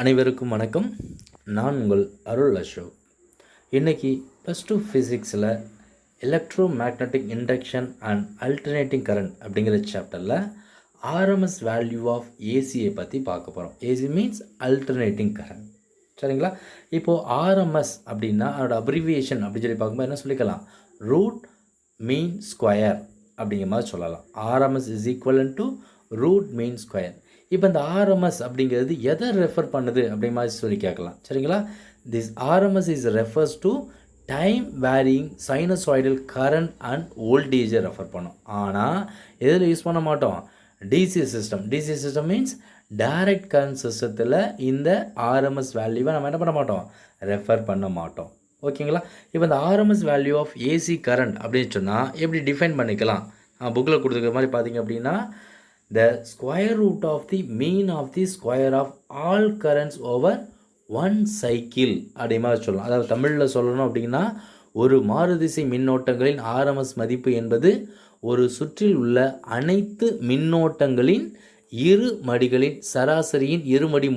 அனைவருக்கும் வணக்கம். நான் உங்கள் அருள் அசோக். இன்றைக்கி +2 ஃபிசிக்ஸில் electromagnetic induction and alternating current அப்படிங்கிற சாப்டரில் ஆர்எம்எஸ் வேல்யூ ஆஃப் ஏசியை பற்றி பார்க்க போகிறோம். AC means alternating current. சரிங்களா? இப்போது ஆர்எம்எஸ் அப்படின்னா அதோட அப்ரிவியேஷன் அப்படின்னு சொல்லி பார்க்கும்போது என்ன சொல்லிக்கலாம்? ரூட் மீன் ஸ்கொயர் அப்படிங்கிற மாதிரி சொல்லலாம். RMS is ஈக்குவலன் to root mean square. இப்போ இந்த ஆர்எம்எஸ் அப்படிங்கிறது எதை ரெஃபர் பண்ணுது அப்படி மாதிரி சொல்லி கேட்கலாம். சரிங்களா? This RMS is refers to time varying sinusoidal current and வோல்டேஜை ரெஃபர் பண்ணும். ஆனால் எதில் யூஸ் பண்ண மாட்டோம்? DC system means direct current சிஸ்டத்தில் இந்த ஆர்எம்எஸ் வேல்யூவை நம்ம என்ன பண்ண மாட்டோம்? ரெஃபர் பண்ண மாட்டோம். ஓகேங்களா? இப்போ இந்த RMS value of AC current அப்படின்னு சொன்னால் எப்படி டிஃபைன் பண்ணிக்கலாம்? புக்கில் கொடுத்துருக்க மாதிரி பார்த்தீங்க அப்படின்னா the square root of the mean of the square of all currents over one cycle அப்படிமா சொல்லலாம். அதாவது தமிழில் சொல்லணும் அப்படின்னா ஒரு மாறுதிசை மின்னோட்டங்களின் ஆர்எம்எஸ் மதிப்பு என்பது ஒரு சுற்றில் உள்ள அனைத்து மின்னோட்டங்களின் இரு மடிகளின் சராசரியின் இருமடி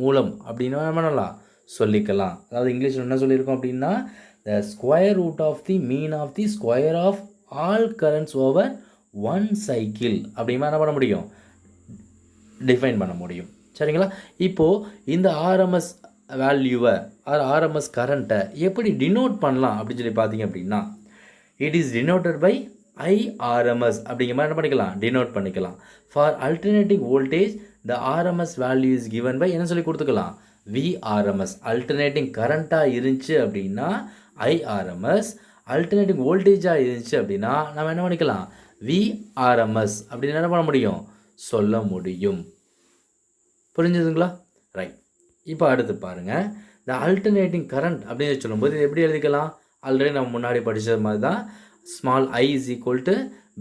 மூலம் அப்படின்னு பண்ணலாம் சொல்லிக்கலாம். அதாவது இங்கிலீஷில் என்ன சொல்லியிருக்கோம் அப்படின்னா the square root of the mean of the square of all currents over one cycle அப்படிமா என்ன பண்ண முடியும்? டிஃபைன் பண்ண முடியும். சரிங்களா? இப்போது இந்த ஆர்எம்எஸ் வேல்யூவை ஆர்எம்எஸ் கரண்ட்டை எப்படி டினோட் பண்ணலாம் அப்படின்னு சொல்லி பார்த்தீங்க அப்படின்னா it is denoted by I RMS அப்படிங்கிற மாதிரி என்ன பண்ணிக்கலாம்? டினோட் பண்ணிக்கலாம். For alternating voltage the RMS value is given by என்ன சொல்லி கொடுத்துக்கலாம்? விஆர்எம்எஸ். அல்டர்னேட்டிங் கரண்ட்டாக இருந்துச்சு அப்படின்னா ஐஆர்எம்எஸ், அல்டர்னேட்டிங் வோல்டேஜாக இருந்துச்சு அப்படின்னா நம்ம என்ன பண்ணிக்கலாம்? விஆர்எம்எஸ் அப்படின்னு என்ன பண்ண முடியும்? சொல்ல முடியும். புரிஞ்சுதுங்களா? ரைட். இப்போ அடுத்து பாருங்கள். இந்த அல்டர்னேட்டிங் கரண்ட் அப்படின்னு சொல்லும்போது இது எப்படி எழுதிக்கலாம்? ஆல்ரெடி நம்ம முன்னாடி படித்தது மாதிரி தான். Small I is equal to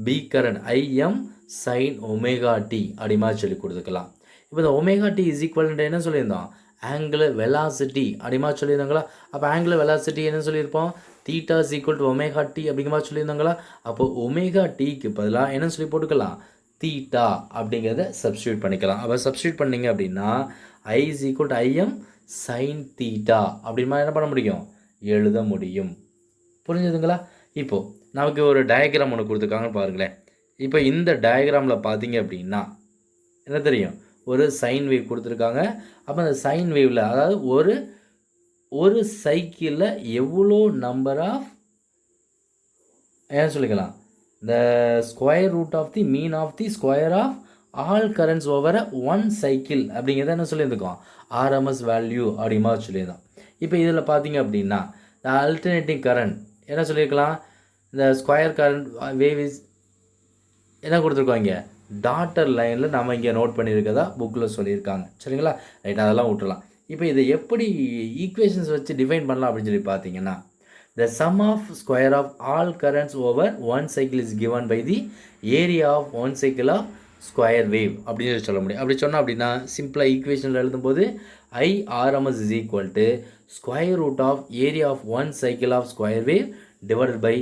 P current I M sine omega T அப்படி மாதிரி சொல்லி கொடுத்துக்கலாம். இப்போ இந்த ஒமேகா டி இஸ் ஈக்குவல் என்ன சொல்லியிருந்தோம்? ஆங்குலர் வெலாசிட்டி அப்படிமா சொல்லியிருந்தாங்களா? அப்போ ஆங்குலர் வெலாசிட்டி என்ன சொல்லியிருப்போம்? Theta is equal to omega T அப்படிங்கிற மாதிரி சொல்லியிருந்தாங்களா? அப்போ ஒமேகா டிக்கு பதிலாக என்ன சொல்லி போட்டுக்கலாம்? தீட்டா அப்படிங்கிறத சப்ஸ்டியூட் பண்ணிக்கலாம். அப்போ சப்ஸ்டியூட் பண்ணிங்க அப்படின்னா I is equal to I M sine theta அப்படின் மாதிரி என்ன பண்ண முடியும்? எழுத முடியும். புரிஞ்சுதுங்களா? இப்போது நமக்கு ஒரு டயக்ராம் ஒன்று கொடுத்துருக்காங்கன்னு பாருங்களேன். இப்போ இந்த டயக்ராமில் பார்த்தீங்க அப்படின்னா என்ன தெரியும்? ஒரு சைன் வேவ் கொடுத்துருக்காங்க. அப்போ அந்த சைன் வேவில் அதாவது ஒரு சைக்கிளில் எவ்வளோ நம்பர் ஆஃப் ஏன் சொல்லிக்கலாம்? The square root of the mean of the square of all currents over one cycle அப்படிங்கிறத என்ன சொல்லியிருக்கோம்? ஆர்எம்எஸ் வேல்யூ அப்படிமா சொல்லியிருந்தோம். இப்போ இதில் பார்த்தீங்க அப்படின்னா த அல்டர்னேட்டிங் கரண்ட் என்ன சொல்லியிருக்கலாம்? இந்த ஸ்கொயர் கரண்ட் வேவ் இஸ் என்ன கொடுத்துருக்கோம்? இங்கே டாட்டர் லைனில் நம்ம இங்கே நோட் பண்ணியிருக்கதா புக்கில் சொல்லியிருக்காங்க. சரிங்களா? ரைட், அதெல்லாம் விட்டுலாம். இப்போ இதை எப்படி ஈக்குவேஷன்ஸ் வச்சு டிஃபைன் பண்ணலாம் அப்படின்னு சொல்லி பார்த்தீங்கன்னா the sum of square of all currents over one cycle is given by the area of one cycle of square wave அப்படின்னு சொல்லி சொல்ல முடியும். அப்படி சொன்னால் அப்படின்னா சிம்பிளாக ஈக்குவேஷனில் எழுதும்போது I RMS is equal to square root of area of one cycle of square wave divided by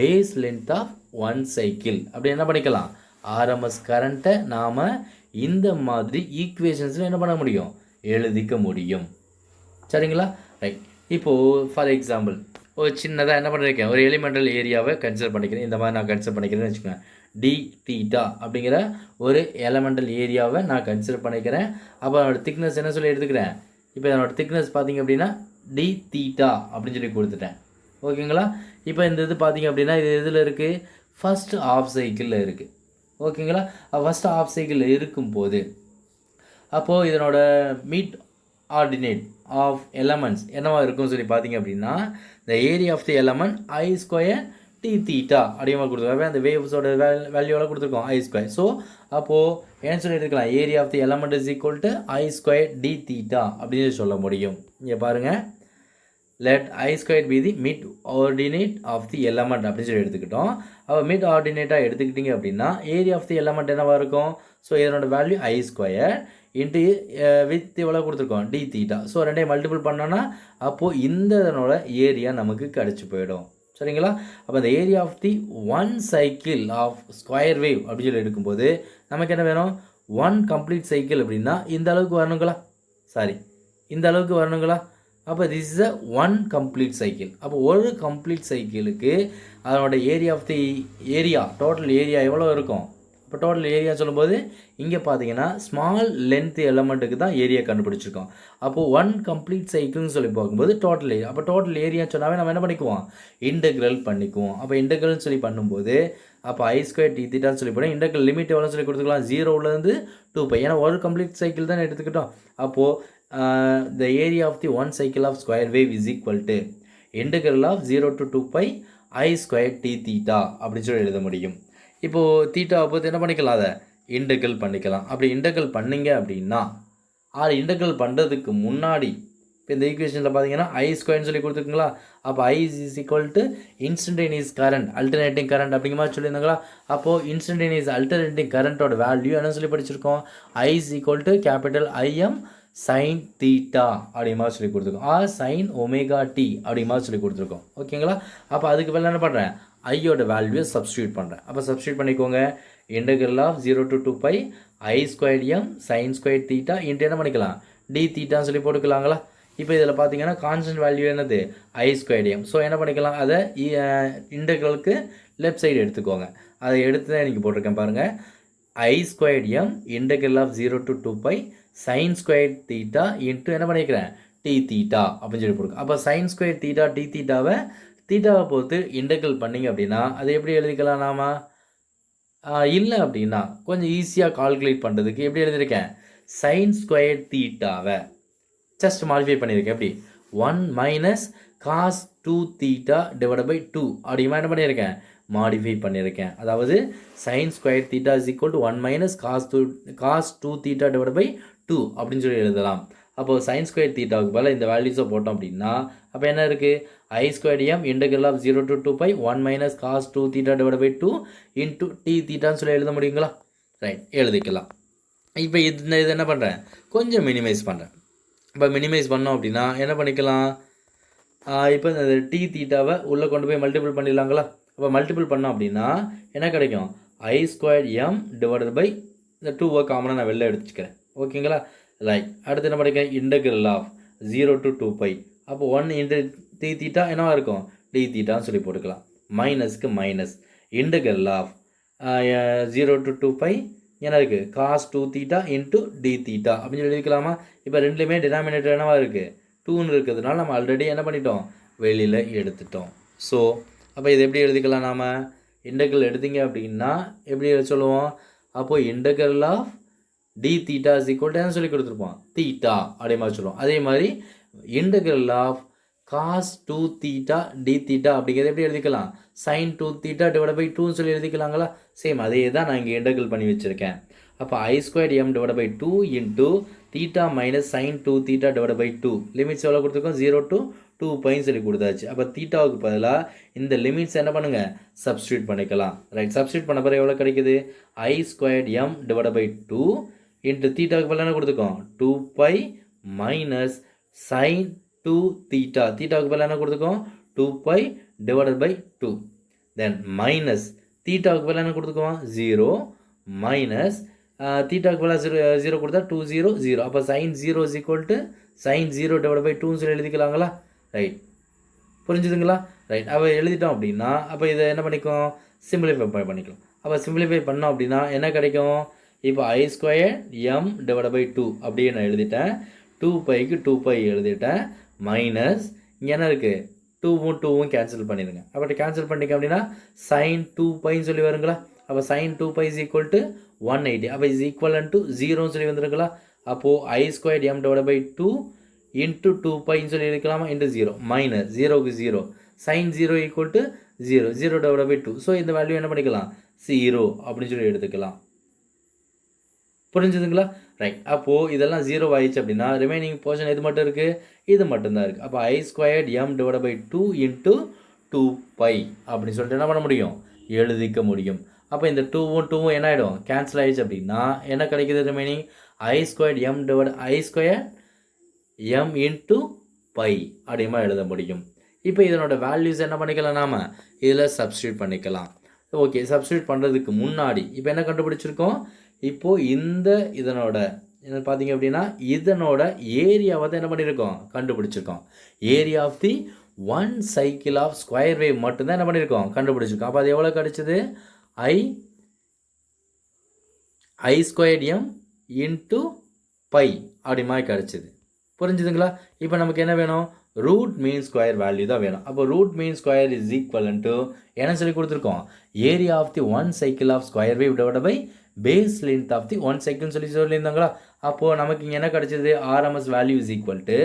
base length of one cycle அப்படி என்ன பண்ணிக்கலாம்? ஆர்எம்எஸ் கரண்ட்டை நாம் இந்த மாதிரி ஈக்குவேஷன்ஸில் என்ன பண்ண முடியும்? எழுதிக்க முடியும். சரிங்களா? ரைட். இப்போது ஃபார் எக்ஸாம்பிள் ஒரு சின்னதாக என்ன பண்ணியிருக்கேன்? ஒரு எலிமெண்டல் ஏரியாவை கன்சிடர் பண்ணிக்கிறேன். இந்த மாதிரி நான் கன்சிடர் பண்ணிக்கிறேன்னு வச்சுக்கோங்க. டி தீட்டா அப்படிங்கிற ஒரு எலமெண்டல் ஏரியாவை நான் கன்சிடர் பண்ணிக்கிறேன். அப்போ அதோட திக்னஸ் என்ன சொல்லி எடுத்துக்கிறேன்? இப்போ என்னோட திக்னஸ் பார்த்தீங்க அப்படின்னா டி தீட்டா அப்படின்னு சொல்லி கொடுத்துட்டேன். ஓகேங்களா? இப்போ இந்த இது பார்த்தீங்க அப்படின்னா இது எதில் இருக்குது? ஃபஸ்ட்டு ஆஃப் சைக்கிளில் இருக்குது. ஓகேங்களா? ஃபஸ்ட்டு ஆஃப் சைக்கிளில் இருக்கும்போது அப்போது இதனோட மீட் ஆர்டினேட் ஆஃப் எலமெண்ட்ஸ் என்னவா இருக்கும்னு சொல்லி பார்த்தீங்க அப்படின்னா இந்த area of the element I square D theta அப்படிமா கொடுத்துருக்காங்க. அந்த வேவ்ஸோட வேல்யூவெல்லாம் கொடுத்துருக்கோம் ஐ ஸ்கொயர். ஸோ அப்போது என்ன சொல்லி எடுத்துக்கலாம்? Area of the element is equal to I square D theta அப்படின்னு சொல்ல முடியும். இங்கே பாருங்கள், let I squared be the mid ordinate of the element அப்படின்னு சொல்லி எடுத்துக்கிட்டோம். அப்போ மிட் ஆர்டினேட்டாக எடுத்துக்கிட்டிங்க அப்படின்னா ஏரியா ஆஃப் தி எலமெண்ட் என்னவாக இருக்கும்? ஸோ இதனோட value I square into with எவ்வளோ கொடுத்துருக்கோம்? D theta. ஸோ ரெண்டையும் மல்டிபிள் பண்ணோன்னா அப்போது இந்த இதனோட ஏரியா நமக்கு கிடச்சி போயிடும். சரிங்களா? அப்போ இந்த area of the one cycle of square wave அப்படின்னு சொல்லி எடுக்கும்போது நமக்கு என்ன வேணும்? ஒன் கம்ப்ளீட் சைக்கிள் அப்படின்னா இந்த அளவுக்கு வரணுங்களா? சாரி, இந்த அளவுக்கு வரணுங்களா? அப்போ this is a one complete cycle. அப்போ ஒரு கம்ப்ளீட் சைக்கிளுக்கு அதனோட area of the area, total area எவ்வளோ இருக்கும்? இப்போ டோட்டல் ஏரியா சொல்லும்போது இங்கே பார்த்தீங்கன்னா ஸ்மால் லென்த் எலமெண்ட்டுக்கு தான் ஏரியா கண்டுபிடிச்சிருக்கோம். அப்போது ஒன் கம்ப்ளீட் சைக்கிள்னு சொல்லி பார்க்கும்போது டோட்டல் ஏரியா. அப்போ டோட்டல் ஏரியா சொன்னாவே நம்ம என்ன பண்ணிக்குவோம்? இன்டெக்ரல் பண்ணிக்குவோம். அப்போ இன்டெக்ரல்னு சொல்லி பண்ணும்போது அப்போ I² d தீட்டான்னு சொல்லி போனால் இன்டெக்ரல் லிமிட் எவ்வளோ சொல்லி கொடுத்துக்கலாம்? 0லேருந்து 2π. ஏன்னா ஒரு கம்ப்ளீட் சைக்கிள் தான் எடுத்துக்கிட்டோம். அப்போது the area of the one cycle of square wave is equal to integral of 0 to 2π I² d theta அப்படின்னு சொல்லி எழுத முடியும். இப்போது தீட்டாவை பொறுத்து என்ன பண்ணிக்கலாம்? அதை இன்டெக்ரல் பண்ணிக்கலாம். அப்படி இன்டெக்ரல் பண்ணிங்க அப்படின்னா இன்டெக்ரல் பண்ணுறதுக்கு முன்னாடி இப்போ இந்த ஈக்குவேஷனில் பார்த்தீங்கன்னா I² சொல்லி கொடுத்துருக்குங்களா? அப்போ I is equal to instantaneous current, alternating current அப்படிங்கிற மாதிரி சொல்லியிருந்தாங்களா? அப்போது instantaneous alternating currentோட வேல்யூ என்ன சொல்லி படிச்சிருக்கோம்? I is equal to capital IM sin theta அப்படிங்கிற மாதிரி சொல்லி கொடுத்துருக்கோம். sin omega t அப்படிங்கிற மாதிரி சொல்லி கொடுத்துருக்கோம். ஓகேங்களா? அப்போ அதுக்கு மேலே என்ன பண்ணுறேன்? ஐயோட வேல்யூவை சப்ஸ்டியூட் பண்ணுறேன். அப்போ சப்ஸ்டியூட் பண்ணிக்கோங்க. Integral of 0 to 2π I² m sin² theta into என்ன பண்ணிக்கலாம்? d தீட்டான்னு சொல்லி போட்டுக்கலாங்களா? இப்போ இதில் பார்த்தீங்கன்னா கான்ஸ்டன்ட் வேல்யூ என்னது? I² m. ஸோ என்ன பண்ணிக்கலாம்? அதை இன்டெக்ரலுக்கு லெஃப்ட் சைடு எடுத்துக்கோங்க. அதை எடுத்து தான் எனக்கு போட்டிருக்கேன் பாருங்கள். I² m integral of 0 to 2π sin² theta into என்ன பண்ணிக்கிறேன்? t theta அப்படின்னு சொல்லி போட்டுருக்கோம். அப்போ sin² theta t தீட்டாவை பொறுத்து இன்டெக்ரல் பண்ணிங்க அப்படின்னா அதை எப்படி எழுதிக்கலாம் நாம? இல்லை அப்படின்னா கொஞ்சம் ஈஸியாக கால்குலேட் பண்ணுறதுக்கு எப்படி எழுதியிருக்கேன்? sin² தீட்டாவை ஜஸ்ட் மாடிஃபை பண்ணியிருக்கேன். எப்படி? 1 - cos 2 theta divided by 2 அப்படிமா என்ன பண்ணியிருக்கேன்? மாடிஃபை பண்ணியிருக்கேன். அதாவது sin² theta is equal to 1 - cos 2 theta divided by 2 அப்படின்னு சொல்லி எழுதலாம். அப்போது sin² தீட்டாவுக்கு பதிலாக இந்த வேல்யூஸை போட்டோம் அப்படின்னா அப்போ என்ன இருக்குது? I² m integral of 0 to 2π 1 - cos 2 theta divided by 2 into t தீட்டான்னு சொல்லி எழுத முடியுங்களா? ரைட், எழுதிக்கலாம். இப்போ இது என்ன பண்ணுறேன்? கொஞ்சம் மினிமைஸ் பண்ணுறேன். இப்போ மினிமைஸ் பண்ணோம் அப்படின்னா என்ன பண்ணிக்கலாம்? இப்போ இந்த t தீட்டாவை உள்ளே கொண்டு போய் மல்டிபிள் பண்ணிடலாங்களா? அப்போ மல்டிபிள் பண்ணோம் அப்படின்னா என்ன கிடைக்கும்? I² m டிவைடட் பை இந்த 2 காமனாக நான் வெளில எடுத்துக்கிறேன். ஓகேங்களா? ரைட், அடுத்து என்ன பண்ணிக்கிறேன்? Integral of 0 to 2π. அப்போ 1 இன்ட்டு t தீட்டா என்னவா இருக்கும்? d தீட்டான்னு சொல்லி போட்டுக்கலாம். மைனஸ்க்கு மைனஸ் இன்டெக்ரல் ஆஃப் 0 to 2π என்ன இருக்குது? cos 2 theta into d theta அப்படின்னு சொல்லி எழுதிக்கலாமா? இப்போ ரெண்டுலேயுமே டினாமினேட்டர் என்னவா இருக்குது? 2ன்னு இருக்கிறதுனால நம்ம ஆல்ரெடி என்ன பண்ணிட்டோம்? வெளியில் எடுத்துட்டோம். ஸோ அப்போ இது எப்படி எழுதிக்கலாம்? நாம் இன்டெக்ரல் எடுத்தீங்க அப்படின்னா எப்படி சொல்லுவோம்? அப்போது integral of d theta is equal to என்ன சொல்லி கொடுத்துருப்போம்? தீட்டா அதே மாதிரி சொல்லுவோம். அதே மாதிரி integral of cos 2 theta d theta அப்படிங்கிறது எப்படி எழுதிக்கலாம்? sin 2 theta divided by 2ன்னு சொல்லி எழுதிக்கலாங்களா? சேம் அதே தான் நான் இங்கே இன்டெக்ரல் பண்ணி வச்சுருக்கேன். அப்போ I² m divided by 2 into theta minus sin 2 theta divided by 2 limits எவ்வளோ கொடுத்துருக்கோம்? 0 to 2πன்னு சொல்லி கொடுத்தாச்சு. அப்போ தீட்டாவுக்கு பதிலாக இந்த லிமிட்ஸ் என்ன பண்ணுங்கள்? சப்ஸ்டியூட் பண்ணிக்கலாம். ரைட், சப்ஸ்டியூட் பண்ண பிறகு எவ்வளோ கிடைக்குது? I² m divided by 2 into தீட்டாவுக்கு பதிலாக என்ன கொடுத்துருக்கோம்? 2π மைனஸ் sin 2 theta தீட்டாவுக்கு பதிலாக என்ன கொடுத்துருக்கோம்? 2π divided by 2 தென் மைனஸ் தீட்டாவுக்கு பதிலாக என்ன கொடுத்துக்குவோம்? 0 மைனஸ் தீட்டாவுக்கு பதிலாக 0 கொடுத்தா 2 0 0. அப்போ sin 0 is equal to sin 0 divided by 2ன்னு சொல்லி எழுதிக்கலாங்களா? ரைட், புரிஞ்சுதுங்களா? ரைட், அப்போ எழுதிட்டோம் அப்படின்னா அப்போ இதை என்ன பண்ணிக்கும்? சிம்பிளிஃபை பண்ணிக்கலாம். அப்போ சிம்பிளிஃபை பண்ணோம் அப்படின்னா என்ன கிடைக்கும்? இப்போ I² m divided by 2 அப்படியே நான் எழுதிட்டேன். 2πக்கு 2π எழுதிட்டேன். மைனஸ் இங்கே என்ன இருக்குது? 2வும் கேன்சல் பண்ணிடுங்க. அப்படி கேன்சல் பண்ணிக்க அப்படின்னா sin 2πன்னு சொல்லி வருங்களா? அப்போ sin 2π is equal to 180. அப்போ இஸ் ஈக்குவலன் டு 0ன்னு சொல்லி வந்துருங்களா? அப்போது I² m divided by 2 into 2πன்னு சொல்லி இருக்கலாமா? இன்ட்டு 0 மைனஸ் 0க்கு 0 sin 0 equal to 0 0 divided by 2. So இந்த வேல்யூ என்ன பண்ணிக்கலாம்? 0 அப்படின்னு சொல்லி எடுத்துக்கலாம். புரிஞ்சுதுங்களா? ரைட், அப்போது இதெல்லாம் 0 ஆயிடுச்சு அப்படின்னா ரிமைனிங் போர்ஷன் எது மட்டும் இருக்குது? இது மட்டும்தான் இருக்குது. அப்போ I² m divided by 2 into 2π அப்படின்னு சொல்லிட்டு என்ன பண்ண முடியும்? எழுதிக்க முடியும். அப்போ இந்த 2வும் என்ன ஆகிடும்? கேன்சல் ஆகிடுச்சு அப்படின்னா என்ன கிடைக்கிது? Remaining I² m I² m into π அப்படிமா எழுத முடியும். இப்போ இதனோட வேல்யூஸ் என்ன பண்ணிக்கலாம்? நாம் இதில் சப்ஸ்டியூட் பண்ணிக்கலாம். ஓகே, சப்ஸ்டியூட் பண்ணுறதுக்கு முன்னாடி இப்போ என்ன கண்டுபிடிச்சிருக்கோம்? இப்போது இதனோட என்ன பார்த்தீங்க அப்படின்னா இதனோட ஏரியாவை தான் என்ன பண்ணியிருக்கோம் கண்டுபிடிச்சிருக்கோம். Area of the one cycle of square wave மட்டும்தான் என்ன பண்ணியிருக்கோம் கண்டுபிடிச்சிருக்கோம். அப்போ அது எவ்வளோ கிடச்சிது? I squared m into pi அப்படி மாதிரி கிடச்சிது. புரிஞ்சுதுங்களா? இப்போ நமக்கு என்ன வேணும்? ரூட் மீன் ஸ்கொயர் வேல்யூ தான் வேணும். அப்போ root mean square is equal to என்ன சொல்லி கொடுத்துருக்கோம்? Area of the one cycle of square wave divide by base length of the ஒன் சைக்கிள்னு சொல்லியிருந்தாங்களா? அப்போது நமக்கு இங்கே என்ன கிடச்சிது? RMS value is equal to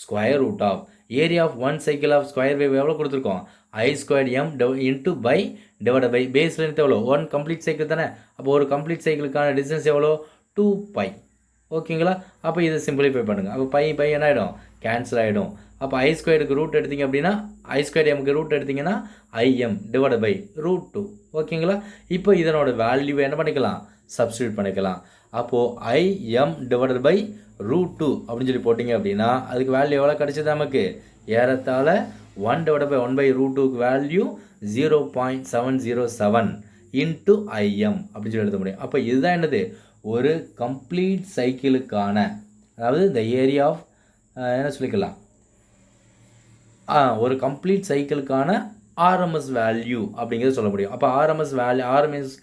square root of area of one cycle of square wave எவ்வளோ கொடுத்துருக்கோம்? I square M into by divide by base length எவ்வளோ? ஒன் கம்ப்ளீட் சைக்கிள் தானே. அப்போ ஒரு கம்ப்ளீட் சைக்கிளுக்கான டிஸ்டன்ஸ் எவ்வளோ? 2π. ஓகேங்களா? அப்போ இதை சிம்பிளிஃபை பண்ணுங்கள். அப்போ பை என்ன ஆகிடும்? கேன்சல் ஆகிடும். அப்போ ஐ ஸ்கொயருக்கு ரூட் எடுத்திங்க அப்படின்னா ஐ ஸ்கொயர் எம்க்கு ரூட் எடுத்திங்கன்னா ஐஎம் டிவைட் பை √2. ஓகேங்களா? இப்போ இதனோட வேல்யூவை என்ன பண்ணிக்கலாம்? சப்ஸ்டியூட் பண்ணிக்கலாம். அப்போது ஐஎம் டிவைட் பை √2 அப்படின்னு சொல்லி போட்டிங்க அப்படின்னா அதுக்கு வேல்யூ எவ்வளோ கிடச்சிது நமக்கு? ஏறத்தாழ 1 டிவைட் பை 1/√2க்கு வேல்யூ 0.707 இன்ட்டு ஐஎம் அப்படின்னு சொல்லி எழுத முடியும். அப்போ இதுதான் என்னது? ஒரு கம்ப்ளீட் சைக்கிளுக்கான, அதாவது இந்த ஏரியா ஆஃப் என்ன சொல்லிக்கலாம், ஒரு கம்ப்ளீட் சைக்கிளுக்கான ஆர்எம்எஸ் வேல்யூ அப்படிங்கிறது சொல்ல முடியும். அப்போ RMS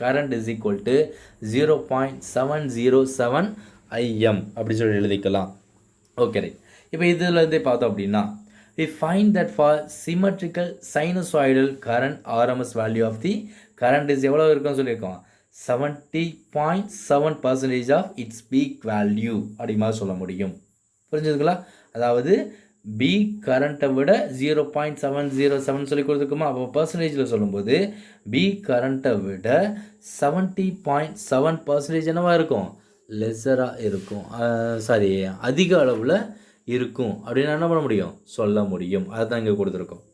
current is equal to 0.707 IM அப்படி சொல்லி எழுதிக்கலாம். Okay right. இப்போ இதுலேருந்தே பார்த்தோம் அப்படின்னா we find that for symmetrical sinusoidal current RMS value of the current is எவ்வளோ இருக்குன்னு சொல்லியிருக்கோம்? 70.7% of its peak value அப்படி மாதிரி சொல்ல முடியும். புரிஞ்சுதுங்களா? அதாவது பி கரண்ட்டை விட 0.707 சொல்லி கொடுத்துருக்குமா? அப்போ பர்சன்டேஜில் சொல்லும்போது பி கரண்ட்டை விட 70.7% என்னவா இருக்கும்? லெஸராக இருக்கும். சாரி, அதிக அளவில் இருக்கும் அப்படின்னு என்ன பண்ண முடியும்? சொல்ல முடியும். அதுதான் இங்கே கொடுத்துருக்கோம்.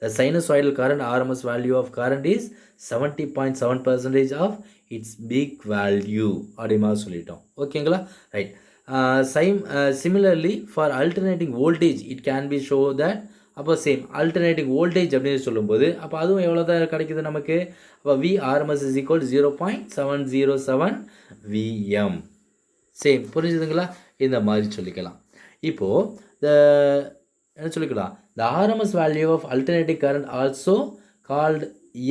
The sinusoidal current RMS value of current is 70.7% of its peak value அப்படி மாதிரி சொல்லிட்டோம். ஓகேங்களா? Right. Similarly for alternating voltage it can be show that அப்போ சேம் alternating voltage அப்படின்னு சொல்லும்போது அப்போ அதுவும் எவ்வளோ தான் கிடைக்குது நமக்கு? அப்போ V RMS is equal to 0.707 VM. Same. புரிஞ்சுதுங்களா? இந்த மாதிரி சொல்லிக்கலாம். இப்போது என்ன சொல்லிக்கலாம்? the RMS value of alternating current also called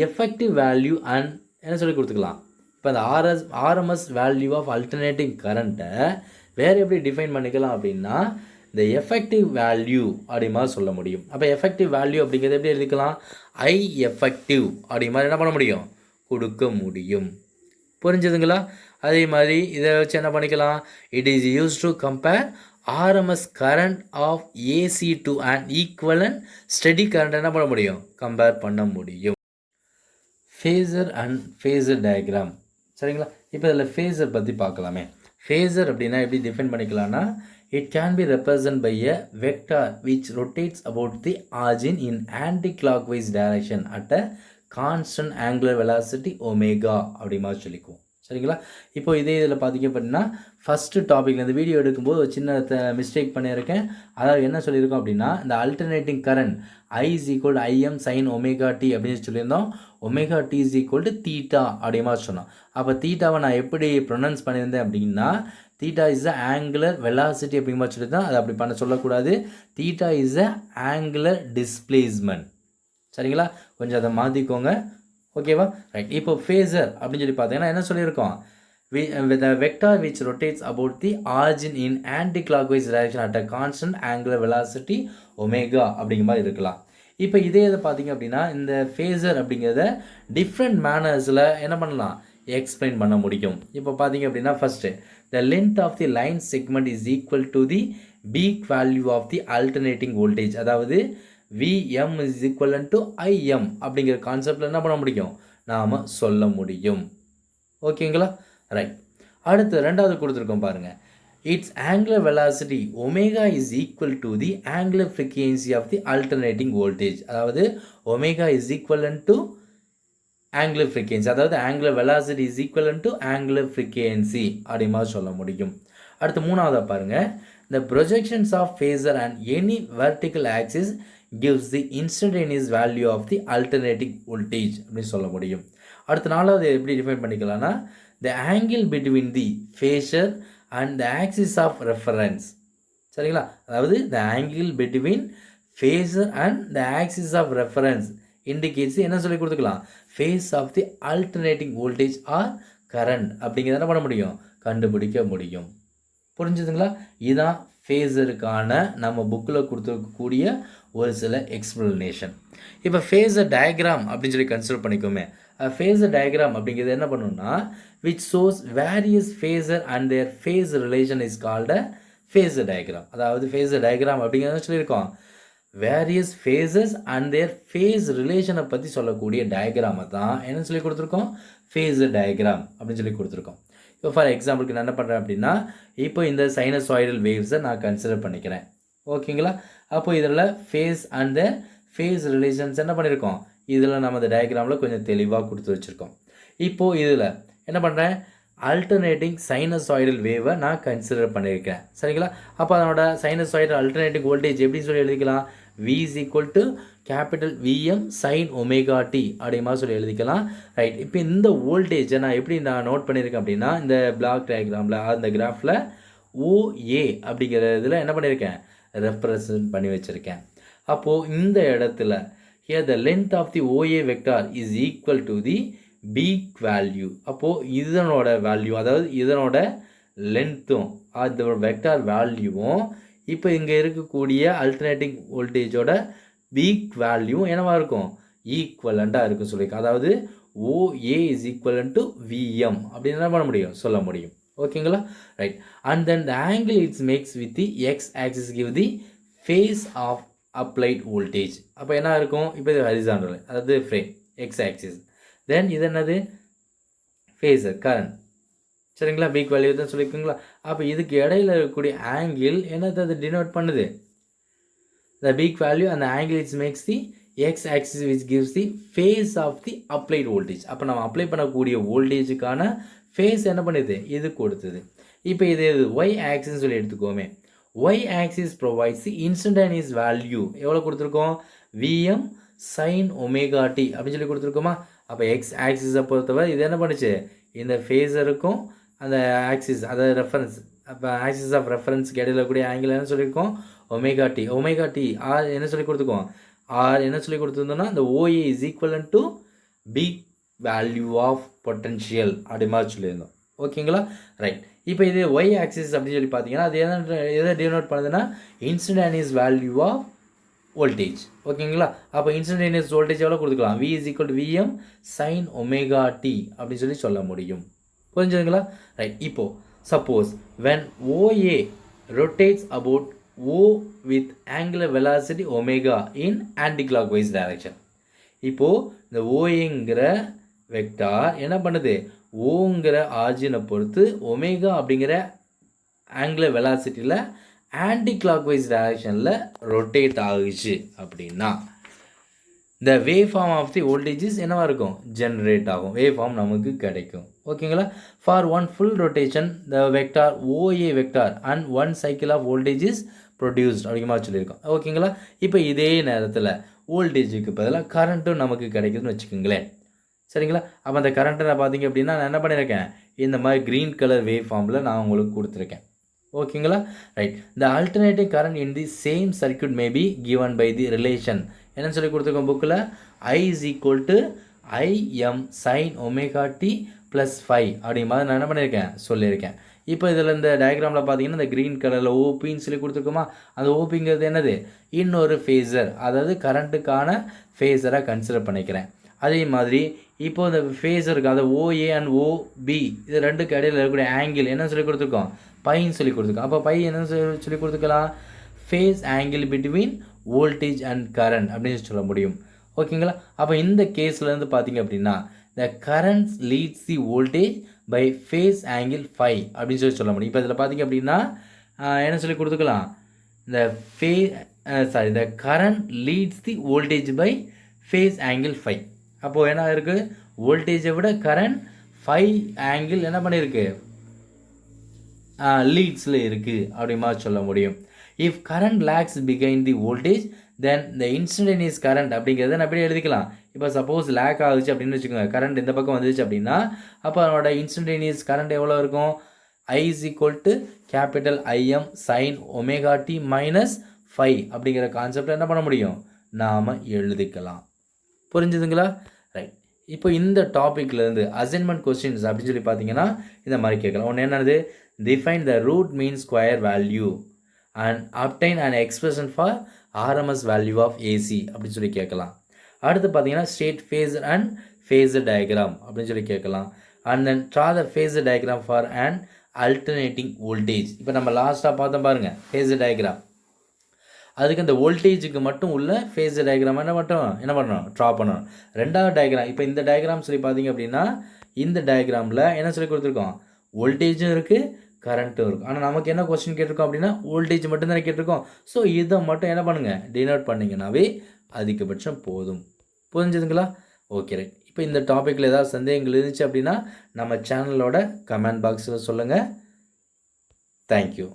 effective value and என்ன சொல்லி கொடுத்துக்கலாம்? இப்போ அந்த RMS value of alternating current-ஐ வேறு எப்படி டிஃபைன் பண்ணிக்கலாம் அப்படின்னா இந்த எஃபெக்டிவ் வேல்யூ அப்படி மாதிரி சொல்ல முடியும். அப்போ எஃபெக்டிவ் வேல்யூ அப்படிங்கிறது எப்படி எழுதிக்கலாம்? ஐ எஃபெக்டிவ் அப்படி மாதிரி என்ன பண்ண முடியும்? கொடுக்க முடியும். புரிஞ்சுதுங்களா? அதே மாதிரி இதை வச்சு என்ன பண்ணிக்கலாம்? It is use to compare RMS current of AC to an equivalent steady current என்ன பண்ண முடியும்? கம்பேர் பண்ண முடியும். Phasor and phasor diagram. சரிங்களா? இப்போ இதில் ஃபேஸர் பற்றி பார்க்கலாமே. ஃபேஸர் அப்படின்னா எப்படி டிஃபைன் பண்ணிக்கலாம்னா it can be represented by a vector which rotates about the origin in anti-clockwise direction at a constant angular velocity omega அப்படி மாதிரி சொல்லிக்குவோம். சரிங்களா? இப்போ இதே இதில் பார்த்தீங்க அப்படின்னா ஃபஸ்ட்டு டாப்பிக்கில் இந்த வீடியோ எடுக்கும்போது ஒரு சின்ன மிஸ்டேக் பண்ணியிருக்கேன். அதாவது என்ன சொல்லியிருக்கோம் அப்படின்னா இந்த alternating current I is equal to IM sin omega t அப்படின்னு சொல்லியிருந்தோம். Omega t is equal to theta அப்படி மாதிரி சொன்னோம். அப்போ தீட்டாவை நான் எப்படி ப்ரொனவுன்ஸ் பண்ணியிருந்தேன் அப்படின்னா theta is a angular velocity அப்படிங்கிற மாதிரி சொல்லியிருந்தோம். அது அப்படி பண்ண சொல்லக்கூடாது. Theta is a angular displacement. சரிங்களா? கொஞ்சம் அதை மாற்றிக்கோங்க. ஓகேவா? ரைட். இப்போ ஃபேஸர் அப்படின்னு சொல்லி பார்த்தீங்கன்னா என்ன சொல்லியிருக்கோம்? with a vector which rotates about the origin in anti-clockwise direction at a constant angular velocity omega அப்படிங்கிற மாதிரி இருக்கலாம். இப்போ இதே இதை பார்த்தீங்க அப்படின்னா இந்த ஃபேஸர் அப்படிங்கிறத டிஃப்ரெண்ட் மேனர்ஸில் என்ன பண்ணலாம்? எக்ஸ்பிளைன் பண்ண முடியும். இப்போ பார்த்தீங்க அப்படின்னா first the length of the line segment is equal to the peak value of the alternating voltage. அதாவது VM is equivalent to IM அப்படிங்கிற கான்செப்டில் என்ன பண்ண முடியும்? நாம் சொல்ல முடியும். ஓகேங்களா? ரைட். அடுத்து ரெண்டாவது கொடுத்துருக்கோம் பாருங்கள். its angular velocity omega is equal to the angular frequency of the alternating voltage. அதாவது omega is equivalent to angular frequency. அதாவது angular velocity is equivalent to angular frequency அப்படி மாதிரி சொல்ல முடியும். அடுத்து மூணாவதாக பாருங்கள். the projections of phasor and any vertical axis gives the instantaneous value of the alternating voltage அப்படின்னு சொல்ல முடியும். அடுத்து நாலாவது எப்படி டிஃபைன் பண்ணிக்கலாம்னா the angle between the phasor and the axis of reference. சரிங்களா? அதாவது the angle between phasor and the axis of reference indicates என்ன சொல்லி கொடுத்துக்கலாம், phase of the alternating voltage or current அப்படிங்கிறத என்ன பண்ண முடியும், கண்டுபிடிக்க முடியும். புரிஞ்சுதுங்களா? இதுதான் ஃபேஸருக்கான நம்ம புக்கில் கொடுத்துருக்கக்கூடிய ஒரு சில எக்ஸ்பிளனேஷன். இப்போ ஃபேஸர் டயக்ராம் அப்படின்னு சொல்லி கன்சிடர் பண்ணிக்கோமே. ஃபேஸர் டயக்ராம் அப்படிங்கிறது என்ன பண்ணுன்னா, which shows various phasor and their phase relation is called a phasor diagram. அதாவது ஃபேஸர் டயக்ராம் அப்படிங்கிறத சொல்லியிருக்கோம், various phases and their phase ரிலேஷனை பற்றி சொல்லக்கூடிய டயக்ராமை தான் என்ன சொல்லி கொடுத்துருக்கோம், ஃபேஸர் டயக்ராம் அப்படின்னு சொல்லி கொடுத்துருக்கோம். இப்போ ஃபார் எக்ஸாம்பிளுக்கு நான் என்ன பண்ணுறேன் அப்படின்னா, இப்போ இந்த சைனசாய்டல் வேவ்ஸை நான் கன்சிடர் பண்ணிக்கிறேன். ஓகேங்களா? அப்போ இதில் phase and the phase relations என்ன பண்ணியிருக்கோம், இதில் நம்ம இந்த டயக்ராமில் கொஞ்சம் தெளிவாக கொடுத்து வச்சுருக்கோம். இப்போது இதில் என்ன பண்ணுறேன், அல்டர்னேட்டிங் சைனசாய்டல் வேவை நான் கன்சிடர் பண்ணியிருக்கேன். சரிங்களா? அப்போ அதனோட சைனசாய்டல் அல்டர்னேட்டிங் வோல்டேஜ் எப்படி சொல்லி எழுதிக்கலாம், V is equal to capital Vm sin omega t அப்படிமா சொல்லி எழுதிக்கலாம். ரைட். இப்போ இந்த வோல்டேஜை நான் எப்படி நான் நோட் பண்ணியிருக்கேன் அப்படின்னா, இந்த பிளாக் டயக்ராமில் அந்த கிராஃபில் OA அப்படிங்கிறதுல என்ன பண்ணியிருக்கேன், ரெப்ரசன்ட் பண்ணி வச்சுருக்கேன். அப்போது இந்த இடத்துல here the length of the OA vector is equal to the peak value. அப்போது இதனோட வேல்யூ, அதாவது இதனோட லென்த்தும் அந்த வெக்டார் வேல்யூவும் இப்போ இங்கே இருக்கக்கூடிய அல்டர்னேட்டிங் வோல்டேஜோட பீக் வேல்யூ என்னவாக இருக்கும், ஈக்குவலண்ட்டாக இருக்கும் சொல்லியிருக்கேன். அதாவது OA இஸ் ஈக்குவலன் டு VM அப்படின்னு என்ன பண்ண முடியும், சொல்ல முடியும். ஓகேங்களா? Right. And then the angle its makes with the x axis give the phase of applied voltage. அப்போ என்ன இருக்கும், இப்போ இது ஹரிசாண்டல், அதாவது ஃப்ரேம் எக்ஸ் ஆக்சிஸ். தென் இது என்னது, ஃபேஸர் கரண்ட். சரிங்களா? பீக் வேல்யூ தான் சொல்லியிருக்குங்களா? அப்போ இதுக்கு இடையில இருக்கக்கூடிய ஆங்கிள் என்னது, அது டினோட் பண்ணுது த பீக் வேல்யூ அந்த angle its makes the x axis which gives the phase of the applied voltage. அப்போ நம்ம அப்ளை பண்ணக்கூடிய வோல்டேஜுக்கான ஃபேஸ் என்ன பண்ணுது, இது கொடுத்தது. இப்போ இது ஒய் ஆக்சிஸ் சொல்லி எடுத்துக்கோமே. ஒய் ஆக்சிஸ் ப்ரொவைட்ஸ் தி இன்ஸ்டன்டேனியஸ் வேல்யூ எவ்வளோ கொடுத்துருக்கோம், Vm sin omega t அப்படின்னு சொல்லி கொடுத்துருக்கோமா. அப்போ எக்ஸ் ஆக்சிஸை பொறுத்தவரை இது என்ன பண்ணுச்சு, இந்த ஃபேஸருக்கும் அந்த ஆக்சிஸ் அதாவது ரெஃபரன்ஸ், அப்போ ஆக்சிஸ் ஆஃப் ரெஃபரன்ஸ்க்கு இடையில கூடிய ஆங்கிள் என்ன சொல்லியிருக்கோம், omega T. Omega T R என்ன சொல்லி கொடுத்துருக்கோம், ஆர் என்ன சொல்லி கொடுத்துருந்தோம்னா இந்த OA is ஈக்குவலன் to peak value of potential அப்படி மாதிரி சொல்லியிருந்தோம். ஓகேங்களா? ரைட். இப்போ இது ஒய் ஆக்சிஸ் அப்படின்னு சொல்லி பார்த்தீங்கன்னா அது எதை டினோட் பண்ணுதுன்னா இன்ஸ்டன்டேனியஸ் வேல்யூ ஆஃப் வோல்டேஜ். ஓகேங்களா? அப்போ இன்ஸ்டன்டேனியஸ் வோல்டேஜ் எவ்வளோ கொடுத்துக்கலாம், V is equal to Vm sin omega t அப்படின்னு சொல்லி சொல்ல முடியும். புரிஞ்சுதுங்களா? ரைட். இப்போது suppose when OA rotates about O with angular velocity omega in anti-clockwise direction. இப்போது இந்த OAங்கிற வெக்டார் என்ன பண்ணுது, ஓங்கிற ஆர்ஜினை பொறுத்து ஒமேகா அப்படிங்கிற ஆங்குலர் வெலாசிட்டியில் ஆன்டி கிளாக்வைஸ் டைரக்ஷனில் ரொட்டேட் ஆகுச்சு அப்படின்னா இந்த wave form of the voltages என்னவாக இருக்கும், ஜென்ரேட் ஆகும், வேவ் ஃபார்ம் நமக்கு கிடைக்கும். ஓகேங்களா? For one full rotation the vector OA vector and one cycle of voltage is produced அப்படிங்கிற மாதிரி சொல்லியிருக்கோம். ஓகேங்களா? இப்போ இதே நேரத்தில் வோல்டேஜுக்கு பதிலாக கரண்ட்டும் நமக்கு கிடைக்குதுன்னு வச்சுக்கோங்களேன். சரிங்களா? அப்போ அந்த கரண்ட்டை நான் பார்த்தீங்க அப்படின்னா நான் என்ன பண்ணியிருக்கேன், இந்த மாதிரி க்ரீன் கலர் வேவ் ஃபார்மில் நான் உங்களுக்கு கொடுத்துருக்கேன். ஓகேங்களா? Right. The alternative current in the same circuit may be given by the relation என்னன்னு சொல்லி கொடுத்துருக்கோம் புக்கில், I is equal to Im sin omega t plus 5 அப்படிங்கிற மாதிரி நான் என்ன பண்ணியிருக்கேன், சொல்லியிருக்கேன். இப்போ இதில் இந்த டயக்ராமில் பார்த்தீங்கன்னா இந்த க்ரீன் கலரில் ஓபின்னு சொல்லி கொடுத்துருக்கோமா, அந்த ஓபிங்கிறது என்னது, இன்னொரு ஃபேஸர், அதாவது கரண்ட்டுக்கான ஃபேஸராக கன்சிடர் பண்ணிக்கிறேன். அதே மாதிரி இப்போ இந்த ஃபேஸருக்கு அதாவது OA அண்ட் OB இது ரெண்டுக்கு இடையில் இருக்கக்கூடிய ஆங்கிள் என்ன சொல்லி கொடுத்துருக்கோம், பைன்னு சொல்லி கொடுத்துருக்கோம். அப்போ பை என்ன சொல்லி கொடுத்துக்கலாம், phase angle between voltage and current அப்படின்னு சொல்ல முடியும். ஓகேங்களா? அப்போ இந்த கேஸ்லேருந்து பார்த்தீங்க அப்படின்னா the current leads the voltage by phase angle 5 அப்படின்னு சொல்ல முடியும். இப்போ இதில் பார்த்தீங்க அப்படின்னா என்ன சொல்லி கொடுத்துக்கலாம், the current leads the voltage by phase angle 5. அப்போது என்ன இருக்குது, வோல்டேஜை விட கரண்ட் 5 ஆங்கிள் என்ன பண்ணியிருக்கு, லீட்ஸில் இருக்குது அப்படிமா சொல்ல முடியும். If current lakhs behind the voltage then the instantaneous current அப்படிங்கிறத நான் எப்படி எழுதிக்கலாம், இப்போ சப்போஸ் லேக் ஆகுச்சு அப்படின்னு வச்சுக்கோங்க, கரண்ட் இந்த பக்கம் வந்துச்சு அப்படின்னா அப்போ அதனோட இன்ஸ்டன்டேனியஸ் கரண்ட் எவ்வளோ இருக்கும், I is equal to capital IM sin omega t minus phi அப்படிங்கிற கான்செப்ட் என்ன பண்ண முடியும், நாம் எழுதிக்கலாம். புரிஞ்சுதுங்களா? ரைட். இப்போ இந்த டாப்பிக்லேருந்து அசைன்மெண்ட் கொஸ்டின்ஸ் அப்படின்னு சொல்லி பார்த்தீங்கன்னா இந்த மாதிரி கேட்கலாம். ஒன்று என்னது, define the root mean square value and obtain and expression for RMS value of AC அப்படின்னு சொல்லி கேட்கலாம். அடுத்து பார்த்தீங்கன்னா state phasor and phasor diagram அப்படின்னு சொல்லி கேட்கலாம். And then draw the phasor diagram for and alternating voltage. இப்போ நம்ம லாஸ்ட்டாக பார்த்தோம் பாருங்கள் ஃபேஸர் டயக்ராம், அதுக்கு அந்த வோல்டேஜுக்கு மட்டும் உள்ள ஃபேஸர் டயக்ராம் என்ன பண்ணணும் ட்ரா பண்ணணும். ரெண்டாவது டயக்ராம், இப்போ இந்த டயக்ராம் சொல்லி பார்த்தீங்க அப்படின்னா இந்த டயக்ராமில் என்ன சொல்லி கொடுத்துருக்கோம், வோல்டேஜும் இருக்குது கரண்ட்டும் இருக்கும். ஆனால் நமக்கு என்ன கொஸ்டின் கேட்டிருக்கோம் அப்படின்னா வோல்டேஜ் மட்டும்தான் கேட்டிருக்கோம். ஸோ இதை மட்டும் என்ன பண்ணுங்கள், டினோட் பண்ணிங்கன்னாவே அதிகபட்சம் போதும். புரிஞ்சுதுங்களா? Okay right. இப்போ இந்த டாப்பிக்கில் ஏதாவது சந்தேகங்கள் இருந்துச்சு அப்படின்னா நம்ம சேனலோட கமெண்ட் பாக்ஸில் சொல்லுங்கள். தேங்க்யூ.